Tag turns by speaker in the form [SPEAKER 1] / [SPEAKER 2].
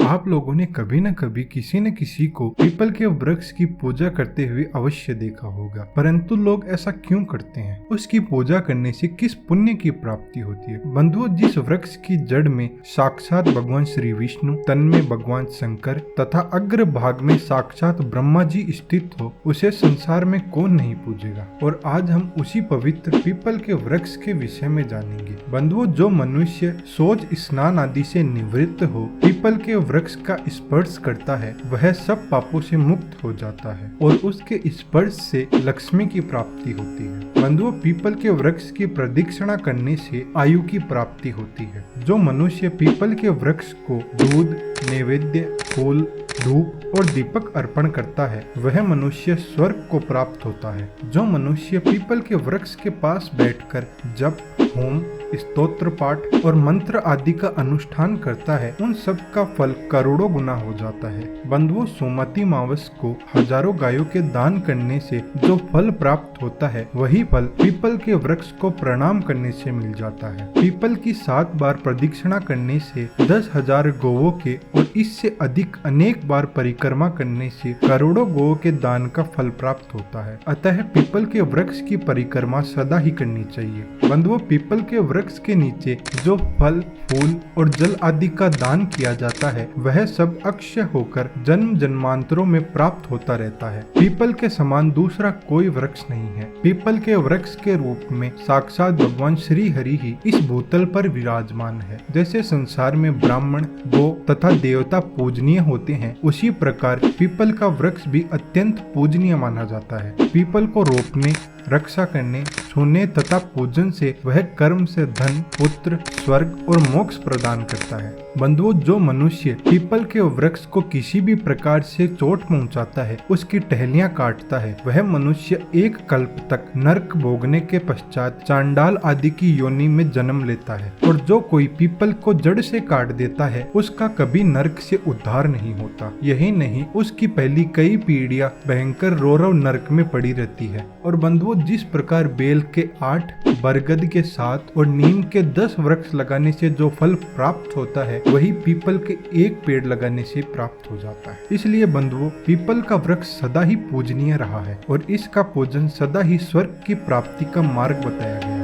[SPEAKER 1] आप लोगों ने कभी न कभी किसी न किसी को पीपल के वृक्ष की पूजा करते हुए अवश्य देखा होगा, परंतु लोग ऐसा क्यों करते हैं? उसकी पूजा करने से किस पुण्य की प्राप्ति होती है? बंधुओं, जिस वृक्ष की जड़ में साक्षात भगवान श्री विष्णु, तन में भगवान शंकर तथा अग्र भाग में साक्षात ब्रह्मा जी स्थित हो, उसे संसार में कौन नहीं पूजेगा। और आज हम उसी पवित्र पीपल के वृक्ष के विषय में जानेंगे। बंधुओं, जो मनुष्य शौच स्नान आदि से निवृत्त हो पीपल के वृक्ष का स्पर्श करता है, वह सब पापों से मुक्त हो जाता है और उसके स्पर्श से लक्ष्मी की प्राप्ति होती है। बंधुओं, पीपल के वृक्ष की प्रदक्षिणा करने से आयु की प्राप्ति होती है। जो मनुष्य पीपल के वृक्ष को दूध, नैवेद्य, फूल, धूप और दीपक अर्पण करता है, वह मनुष्य स्वर्ग को प्राप्त होता है। जो मनुष्य पीपल के वृक्ष के पास बैठकर जप, होम, स्तोत्र पाठ और मंत्र आदि का अनुष्ठान करता है, उन सब का फल करोड़ों गुना हो जाता है। बंधुओं, सोमवती मावस को हजारों गायों के दान करने से जो फल प्राप्त होता है, वही फल पीपल के वृक्ष को प्रणाम करने से मिल जाता है। पीपल की 7 बार प्रदक्षिणा करने से 10,000 गौओं के और इससे अधिक अनेक बार परिक्रमा करने से करोड़ों गौओं के दान का फल प्राप्त होता है। अतः पीपल के वृक्ष की परिक्रमा सदा ही करनी चाहिए। बंधुओं, पीपल के वृक्ष के नीचे जो फल, फूल और जल आदि का दान किया जाता है, वह सब अक्षय होकर जन्म जन्मांतरों में प्राप्त होता रहता है। पीपल के समान दूसरा कोई वृक्ष नहीं है। पीपल के वृक्ष के रूप में साक्षात भगवान श्री हरि ही इस भूतल पर विराजमान है। जैसे संसार में ब्राह्मण, गौ तथा देवता पूजनीय होते हैं, उसी प्रकार पीपल का वृक्ष भी अत्यंत पूजनीय माना जाता है। पीपल को रोपने, रक्षा करने, छूने तथा पूजन से वह कर्म से धन, पुत्र, स्वर्ग और मोक्ष प्रदान करता है। बंधुओं, जो मनुष्य पीपल के वृक्ष को किसी भी प्रकार से चोट पहुंचाता है, उसकी टहनियां काटता है, वह मनुष्य 1 कल्प तक नरक भोगने के पश्चात चांडाल आदि की योनि में जन्म लेता है। और जो कोई पीपल को जड़ से काट देता है, उसका कभी नरक से उद्धार नहीं होता। यही नहीं, उसकी पहली कई पीढ़ियां भयंकर रौरव नरक में पड़ी रहती है। और बंधुओं, जिस प्रकार बेल के 8, बरगद के 7 और नीम के 10 वृक्ष लगाने से जो फल प्राप्त होता है, वही पीपल के 1 पेड़ लगाने से प्राप्त हो जाता है। इसलिए बंधुओं, पीपल का वृक्ष सदा ही पूजनीय रहा है और इसका पूजन सदा ही स्वर्ग की प्राप्ति का मार्ग बताया गया।